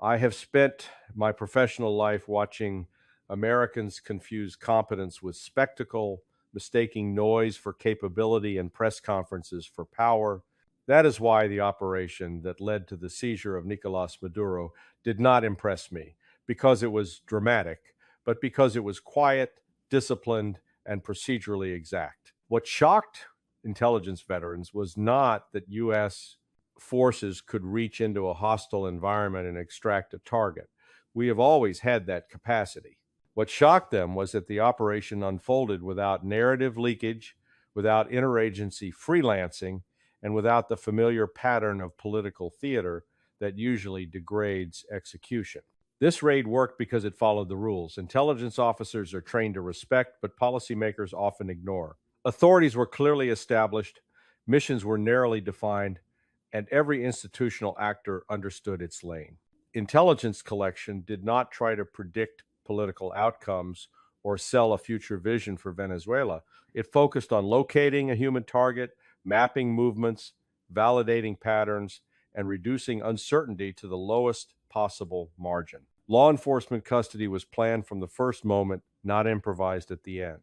I have spent my professional life watching Americans confuse competence with spectacle, mistaking noise for capability and press conferences for power. That is why the operation that led to the seizure of Nicolas Maduro did not impress me, because it was dramatic, but because it was quiet, disciplined, and procedurally exact. What shocked intelligence veterans was not that U.S. forces could reach into a hostile environment and extract a target. We have always had that capacity. What shocked them was that the operation unfolded without narrative leakage, without interagency freelancing, and without the familiar pattern of political theater that usually degrades execution. This raid worked because it followed the rules. Intelligence officers are trained to respect, but policymakers often ignore. Authorities were clearly established, missions were narrowly defined, and every institutional actor understood its lane. Intelligence collection did not try to predict political outcomes or sell a future vision for Venezuela. It focused on locating a human target, mapping movements, validating patterns, and reducing uncertainty to the lowest possible margin. Law enforcement custody was planned from the first moment, not improvised at the end.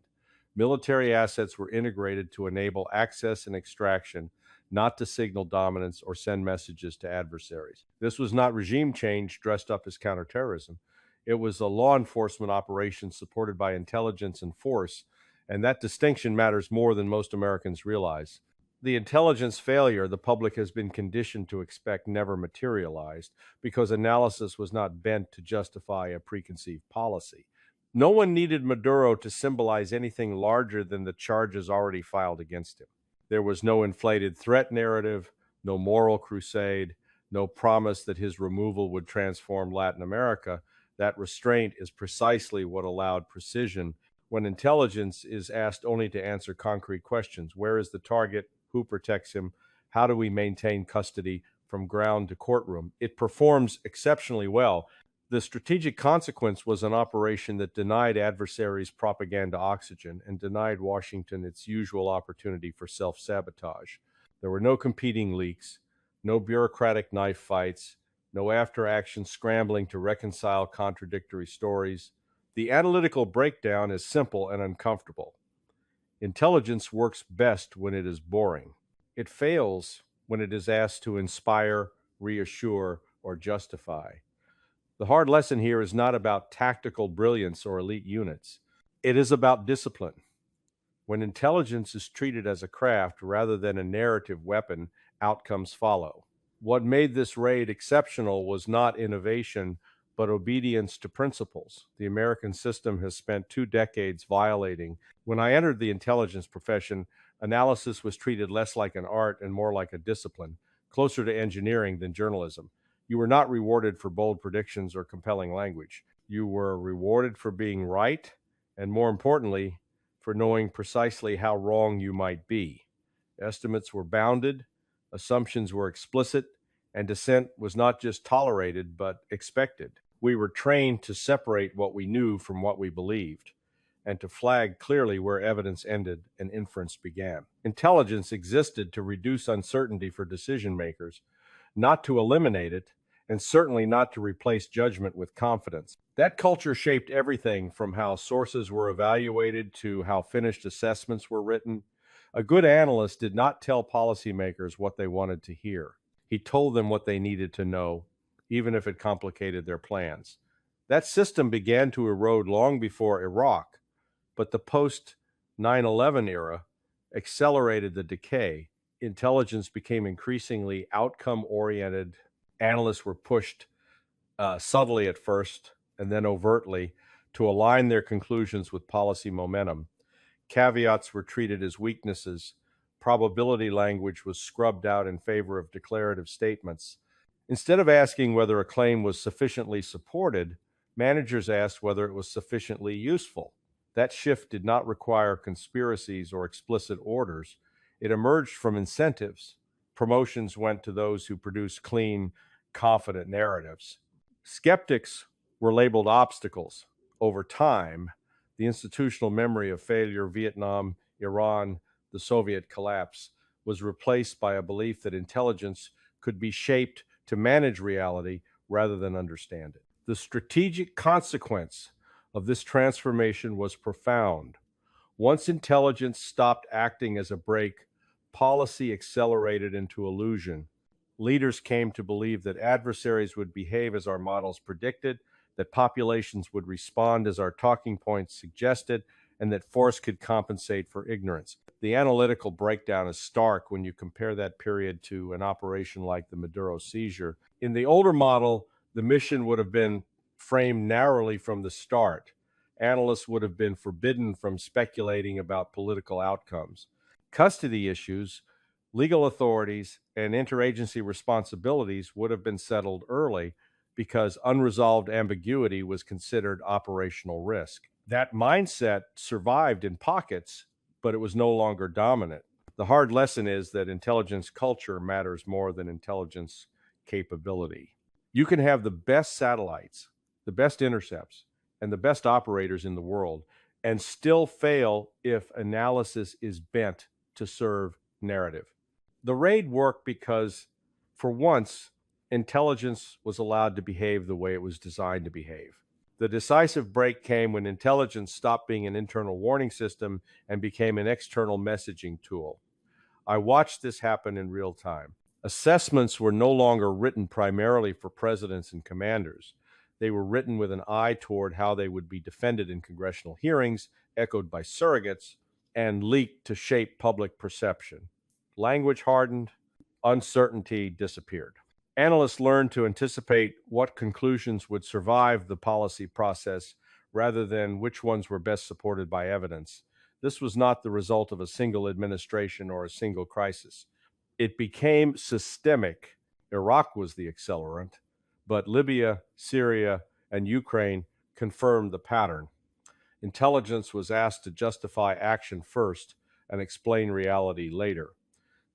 Military assets were integrated to enable access and extraction, not to signal dominance or send messages to adversaries. This was not regime change dressed up as counterterrorism. It was a law enforcement operation supported by intelligence and force, and that distinction matters more than most Americans realize. The intelligence failure the public has been conditioned to expect never materialized because analysis was not bent to justify a preconceived policy. No one needed Maduro to symbolize anything larger than the charges already filed against him. There was no inflated threat narrative, no moral crusade, no promise that his removal would transform Latin America. That restraint is precisely what allowed precision when intelligence is asked only to answer concrete questions. Where is the target? Who protects him? How do we maintain custody from ground to courtroom? It performs exceptionally well. The strategic consequence was an operation that denied adversaries propaganda oxygen and denied Washington its usual opportunity for self-sabotage. There were no competing leaks, no bureaucratic knife fights, no after-action scrambling to reconcile contradictory stories. The analytical breakdown is simple and uncomfortable. Intelligence works best when it is boring. It fails when it is asked to inspire, reassure, or justify. The hard lesson here is not about tactical brilliance or elite units. It is about discipline. When intelligence is treated as a craft rather than a narrative weapon, outcomes follow. What made this raid exceptional was not innovation, but obedience to principles the American system has spent 2 decades violating. When I entered the intelligence profession, analysis was treated less like an art and more like a discipline, closer to engineering than journalism. You were not rewarded for bold predictions or compelling language. You were rewarded for being right, and more importantly, for knowing precisely how wrong you might be. Estimates were bounded, assumptions were explicit, and dissent was not just tolerated, but expected. We were trained to separate what we knew from what we believed, and to flag clearly where evidence ended and inference began. Intelligence existed to reduce uncertainty for decision makers, not to eliminate it, and certainly not to replace judgment with confidence. That culture shaped everything from how sources were evaluated to how finished assessments were written. A good analyst did not tell policymakers what they wanted to hear. He told them what they needed to know, even if it complicated their plans. That system began to erode long before Iraq, but the post 9/11 era accelerated the decay. Intelligence became increasingly outcome-oriented. Analysts were pushed subtly at first and then overtly to align their conclusions with policy momentum. Caveats were treated as weaknesses. Probability language was scrubbed out in favor of declarative statements. Instead of asking whether a claim was sufficiently supported, managers asked whether it was sufficiently useful. That shift did not require conspiracies or explicit orders. It emerged from incentives. Promotions went to those who produced clean, confident narratives. Skeptics were labeled obstacles. Over time, the institutional memory of failure, Vietnam, Iran, the Soviet collapse, was replaced by a belief that intelligence could be shaped to manage reality rather than understand it. The strategic consequence of this transformation was profound. Once intelligence stopped acting as a brake, policy accelerated into illusion. Leaders came to believe that adversaries would behave as our models predicted, that populations would respond as our talking points suggested, and that force could compensate for ignorance. The analytical breakdown is stark when you compare that period to an operation like the Maduro seizure. In the older model, the mission would have been framed narrowly from the start. Analysts would have been forbidden from speculating about political outcomes. Custody issues, legal authorities, and interagency responsibilities would have been settled early because unresolved ambiguity was considered operational risk. That mindset survived in pockets, but it was no longer dominant. The hard lesson is that intelligence culture matters more than intelligence capability. You can have the best satellites, the best intercepts, and the best operators in the world, and still fail if analysis is bent to serve narrative. The raid worked because, for once, intelligence was allowed to behave the way it was designed to behave. The decisive break came when intelligence stopped being an internal warning system and became an external messaging tool. I watched this happen in real time. Assessments were no longer written primarily for presidents and commanders. They were written with an eye toward how they would be defended in congressional hearings, echoed by surrogates, and leaked to shape public perception. Language hardened, uncertainty disappeared. Analysts learned to anticipate what conclusions would survive the policy process rather than which ones were best supported by evidence. This was not the result of a single administration or a single crisis. It became systemic. Iraq was the accelerant, but Libya, Syria, and Ukraine confirmed the pattern. Intelligence was asked to justify action first and explain reality later.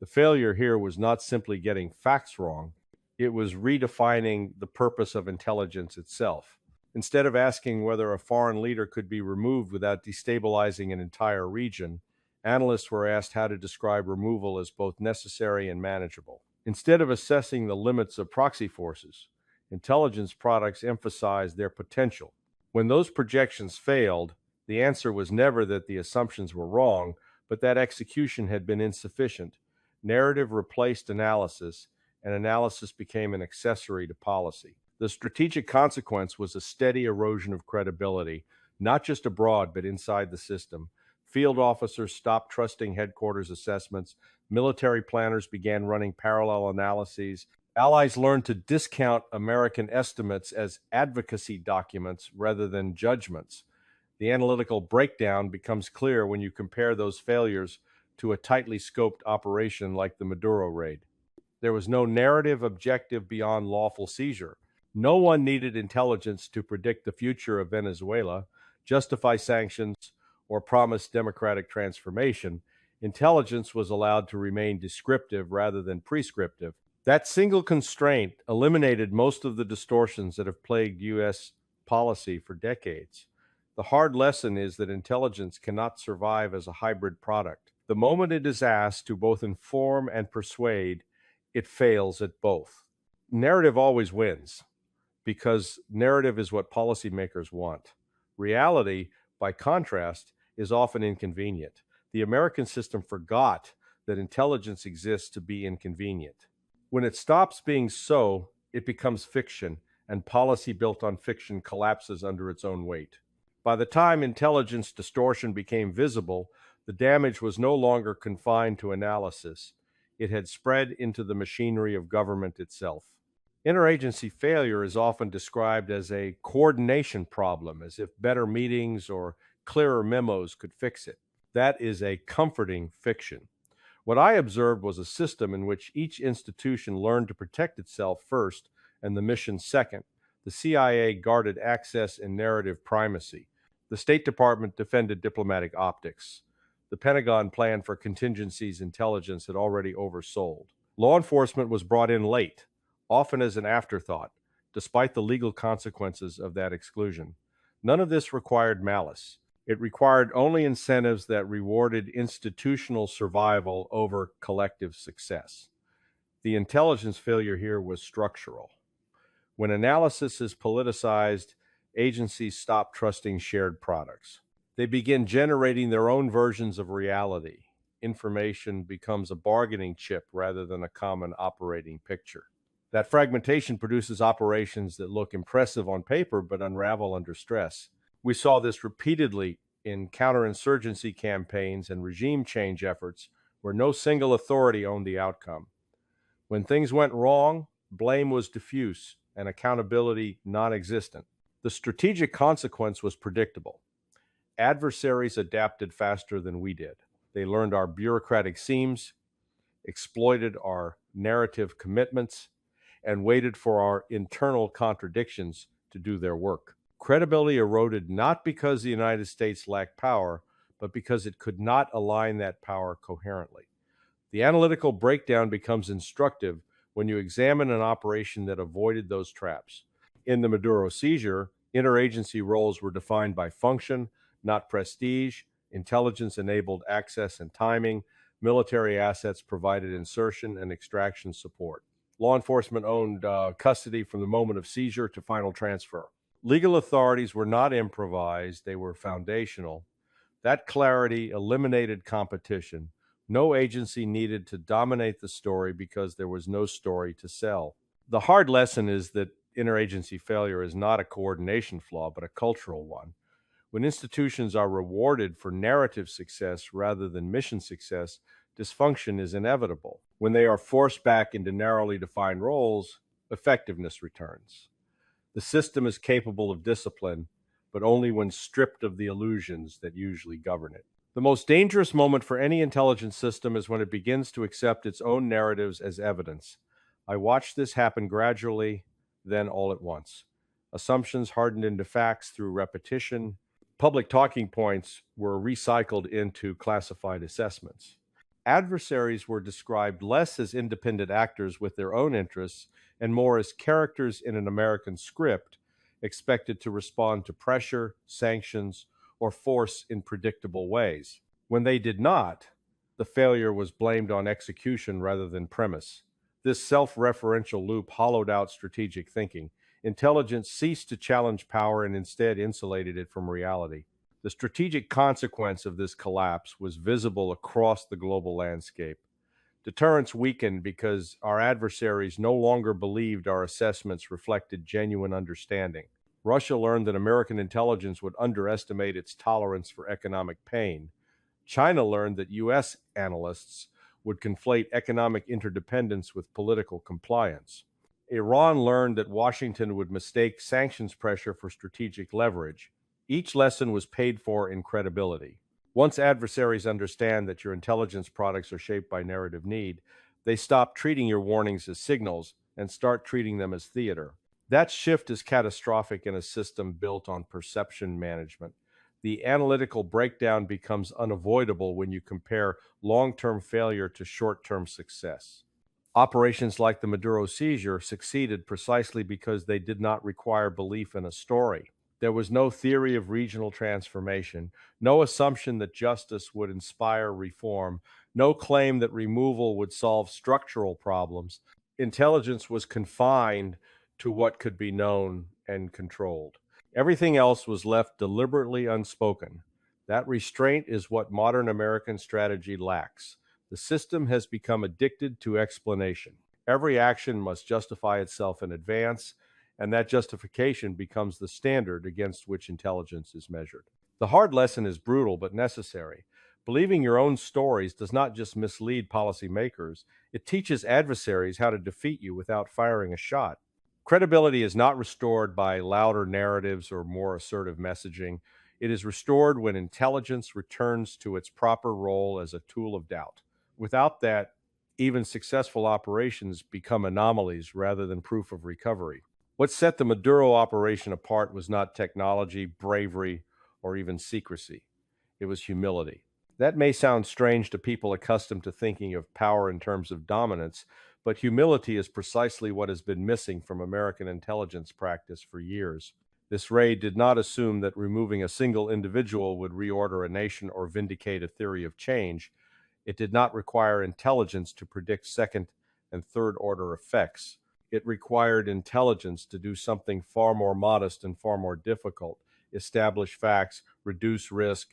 The failure here was not simply getting facts wrong, it was redefining the purpose of intelligence itself. Instead of asking whether a foreign leader could be removed without destabilizing an entire region, analysts were asked how to describe removal as both necessary and manageable. Instead of assessing the limits of proxy forces, intelligence products emphasized their potential. When those projections failed, the answer was never that the assumptions were wrong, but that execution had been insufficient. Narrative replaced analysis, and analysis became an accessory to policy. The strategic consequence was a steady erosion of credibility, not just abroad, but inside the system. Field officers stopped trusting headquarters assessments. Military planners began running parallel analyses. Allies learned to discount American estimates as advocacy documents rather than judgments. The analytical breakdown becomes clear when you compare those failures to a tightly scoped operation like the Maduro raid. There was no narrative objective beyond lawful seizure. No one needed intelligence to predict the future of Venezuela, justify sanctions, or promise democratic transformation. Intelligence was allowed to remain descriptive rather than prescriptive. That single constraint eliminated most of the distortions that have plagued U.S. policy for decades. The hard lesson is that intelligence cannot survive as a hybrid product. The moment it is asked to both inform and persuade, it fails at both. Narrative always wins because narrative is what policymakers want. Reality, by contrast, is often inconvenient. The American system forgot that intelligence exists to be inconvenient. When it stops being so, it becomes fiction, and policy built on fiction collapses under its own weight. By the time intelligence distortion became visible, the damage was no longer confined to analysis. It had spread into the machinery of government itself. Interagency failure is often described as a coordination problem, as if better meetings or clearer memos could fix it. That is a comforting fiction. What I observed was a system in which each institution learned to protect itself first and the mission second. The CIA guarded access and narrative primacy. The State Department defended diplomatic optics. The Pentagon planned for contingencies intelligence had already oversold. Law enforcement was brought in late, often as an afterthought, despite the legal consequences of that exclusion. None of this required malice. It required only incentives that rewarded institutional survival over collective success. The intelligence failure here was structural. When analysis is politicized, agencies stop trusting shared products. They begin generating their own versions of reality. Information becomes a bargaining chip rather than a common operating picture. That fragmentation produces operations that look impressive on paper but unravel under stress. We saw this repeatedly in counterinsurgency campaigns and regime change efforts where no single authority owned the outcome. When things went wrong, blame was diffuse and accountability non-existent. The strategic consequence was predictable. Adversaries adapted faster than we did. They learned our bureaucratic seams, exploited our narrative commitments, and waited for our internal contradictions to do their work. Credibility eroded not because the United States lacked power, but because it could not align that power coherently. The analytical breakdown becomes instructive when you examine an operation that avoided those traps. In the Maduro seizure, interagency roles were defined by function, not prestige. Intelligence enabled access and timing. Military assets provided insertion and extraction support. Law enforcement owned custody from the moment of seizure to final transfer. Legal authorities were not improvised, they were foundational. That clarity eliminated competition. No agency needed to dominate the story because there was no story to sell. The hard lesson is that interagency failure is not a coordination flaw, but a cultural one. When institutions are rewarded for narrative success rather than mission success, dysfunction is inevitable. When they are forced back into narrowly defined roles, effectiveness returns. The system is capable of discipline, but only when stripped of the illusions that usually govern it. The most dangerous moment for any intelligence system is when it begins to accept its own narratives as evidence. I watched this happen gradually, then all at once. Assumptions hardened into facts through repetition. Public talking points were recycled into classified assessments. Adversaries were described less as independent actors with their own interests and more as characters in an American script expected to respond to pressure, sanctions, or force in predictable ways. When they did not, the failure was blamed on execution rather than premise. This self-referential loop hollowed out strategic thinking. Intelligence ceased to challenge power and instead insulated it from reality. The strategic consequence of this collapse was visible across the global landscape. Deterrence weakened because our adversaries no longer believed our assessments reflected genuine understanding. Russia learned that American intelligence would underestimate its tolerance for economic pain. China learned that U.S. analysts would conflate economic interdependence with political compliance. Iran learned that Washington would mistake sanctions pressure for strategic leverage. Each lesson was paid for in credibility. Once adversaries understand that your intelligence products are shaped by narrative need, they stop treating your warnings as signals and start treating them as theater. That shift is catastrophic in a system built on perception management. The analytical breakdown becomes unavoidable when you compare long-term failure to short-term success. Operations like the Maduro seizure succeeded precisely because they did not require belief in a story. There was no theory of regional transformation, no assumption that justice would inspire reform, no claim that removal would solve structural problems. Intelligence was confined to what could be known and controlled. Everything else was left deliberately unspoken. That restraint is what modern American strategy lacks. The system has become addicted to explanation. Every action must justify itself in advance, and that justification becomes the standard against which intelligence is measured. The hard lesson is brutal but necessary. Believing your own stories does not just mislead policymakers, it teaches adversaries how to defeat you without firing a shot. Credibility is not restored by louder narratives or more assertive messaging. It is restored when intelligence returns to its proper role as a tool of doubt. Without that, even successful operations become anomalies rather than proof of recovery. What set the Maduro operation apart was not technology, bravery, or even secrecy. It was humility. That may sound strange to people accustomed to thinking of power in terms of dominance, but humility is precisely what has been missing from American intelligence practice for years. This raid did not assume that removing a single individual would reorder a nation or vindicate a theory of change. It did not require intelligence to predict second and third order effects. It required intelligence to do something far more modest and far more difficult: establish facts, reduce risk,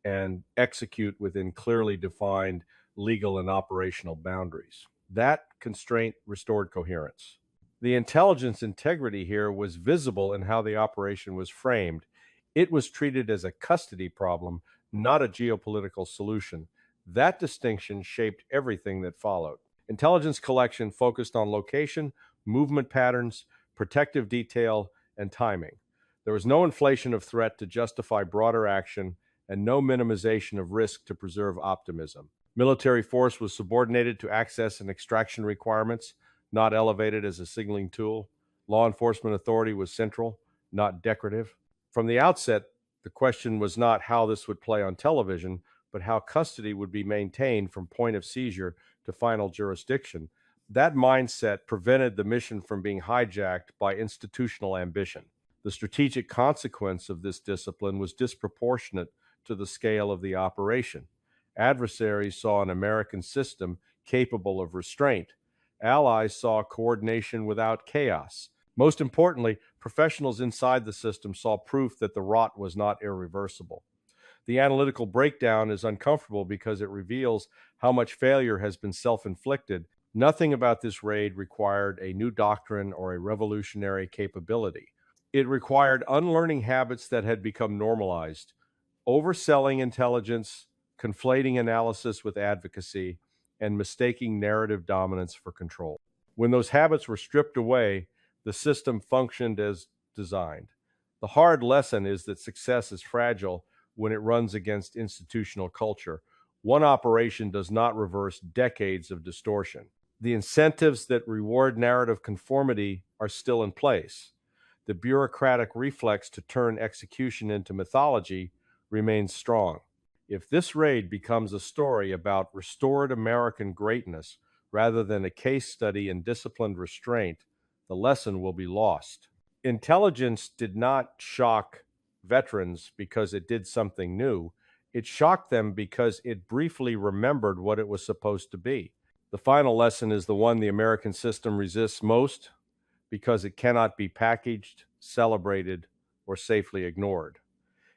and execute within clearly defined legal and operational boundaries. That constraint restored coherence. The intelligence integrity here was visible in how the operation was framed. It was treated as a custody problem, not a geopolitical solution. That distinction shaped everything that followed. Intelligence collection focused on location, movement patterns, protective detail, and timing. There was no inflation of threat to justify broader action and no minimization of risk to preserve optimism. Military force was subordinated to access and extraction requirements, not elevated as a signaling tool. Law enforcement authority was central, not decorative. From the outset, the question was not how this would play on television, but how custody would be maintained from point of seizure to final jurisdiction. That mindset prevented the mission from being hijacked by institutional ambition. The strategic consequence of this discipline was disproportionate to the scale of the operation. Adversaries saw an American system capable of restraint. Allies saw coordination without chaos. Most importantly, professionals inside the system saw proof that the rot was not irreversible. The analytical breakdown is uncomfortable because it reveals how much failure has been self-inflicted. Nothing about this raid required a new doctrine or a revolutionary capability. It required unlearning habits that had become normalized: overselling intelligence, conflating analysis with advocacy, and mistaking narrative dominance for control. When those habits were stripped away, the system functioned as designed. The hard lesson is that success is fragile when it runs against institutional culture. One operation does not reverse decades of distortion. The incentives that reward narrative conformity are still in place. The bureaucratic reflex to turn execution into mythology remains strong. If this raid becomes a story about restored American greatness rather than a case study in disciplined restraint, the lesson will be lost. Intelligence did not shock veterans because it did something new. It shocked them because it briefly remembered what it was supposed to be. The final lesson is the one the American system resists most because it cannot be packaged, celebrated, or safely ignored.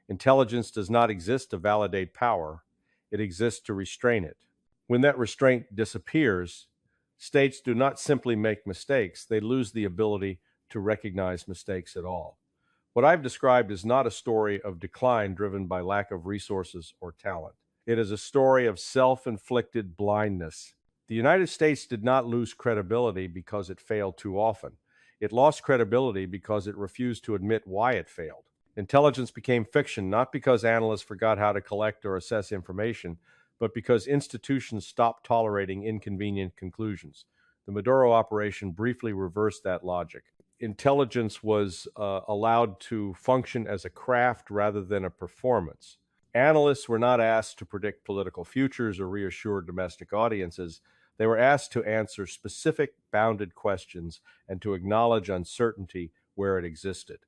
Intelligence does not exist to validate power. It exists to restrain it. When that restraint disappears, states do not simply make mistakes, they lose the ability to recognize mistakes at all. What I've described is not a story of decline driven by lack of resources or talent. It is a story of self-inflicted blindness. The United States did not lose credibility because it failed too often. It lost credibility because it refused to admit why it failed. Intelligence became fiction not because analysts forgot how to collect or assess information, but because institutions stopped tolerating inconvenient conclusions. The Maduro operation briefly reversed that logic. Intelligence was allowed to function as a craft rather than a performance. Analysts were not asked to predict political futures or reassure domestic audiences. They were asked to answer specific, bounded questions and to acknowledge uncertainty where it existed.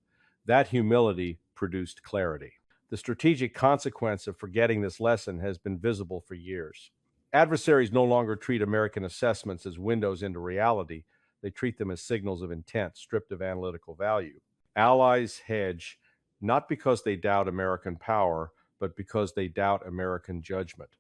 That humility produced clarity. The strategic consequence of forgetting this lesson has been visible for years. Adversaries no longer treat American assessments as windows into reality. They treat them as signals of intent, stripped of analytical value. Allies hedge not because they doubt American power, but because they doubt American judgment.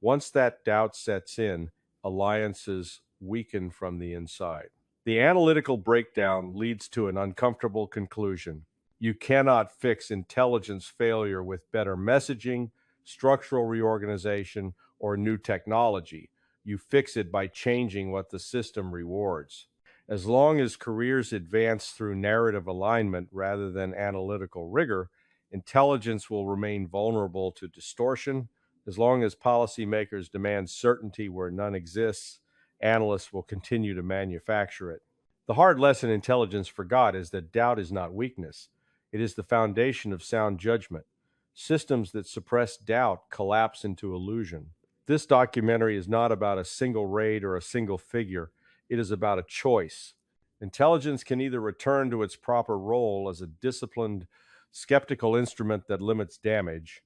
Once that doubt sets in, alliances weaken from the inside. The analytical breakdown leads to an uncomfortable conclusion. You cannot fix intelligence failure with better messaging, structural reorganization, or new technology. You fix it by changing what the system rewards. As long as careers advance through narrative alignment rather than analytical rigor, intelligence will remain vulnerable to distortion. As long as policymakers demand certainty where none exists, analysts will continue to manufacture it. The hard lesson intelligence forgot is that doubt is not weakness. It is the foundation of sound judgment. Systems that suppress doubt collapse into illusion. This documentary is not about a single raid or a single figure. It is about a choice. Intelligence can either return to its proper role as a disciplined, skeptical instrument that limits damage,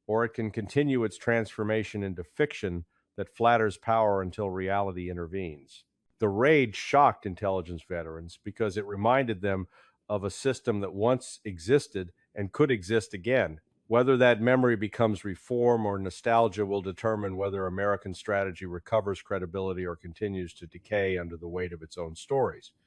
or it can continue its transformation into fiction that flatters power until reality intervenes. The raid shocked intelligence veterans because it reminded them of a system that once existed and could exist again. Whether that memory becomes reform or nostalgia will determine whether American strategy recovers credibility or continues to decay under the weight of its own stories.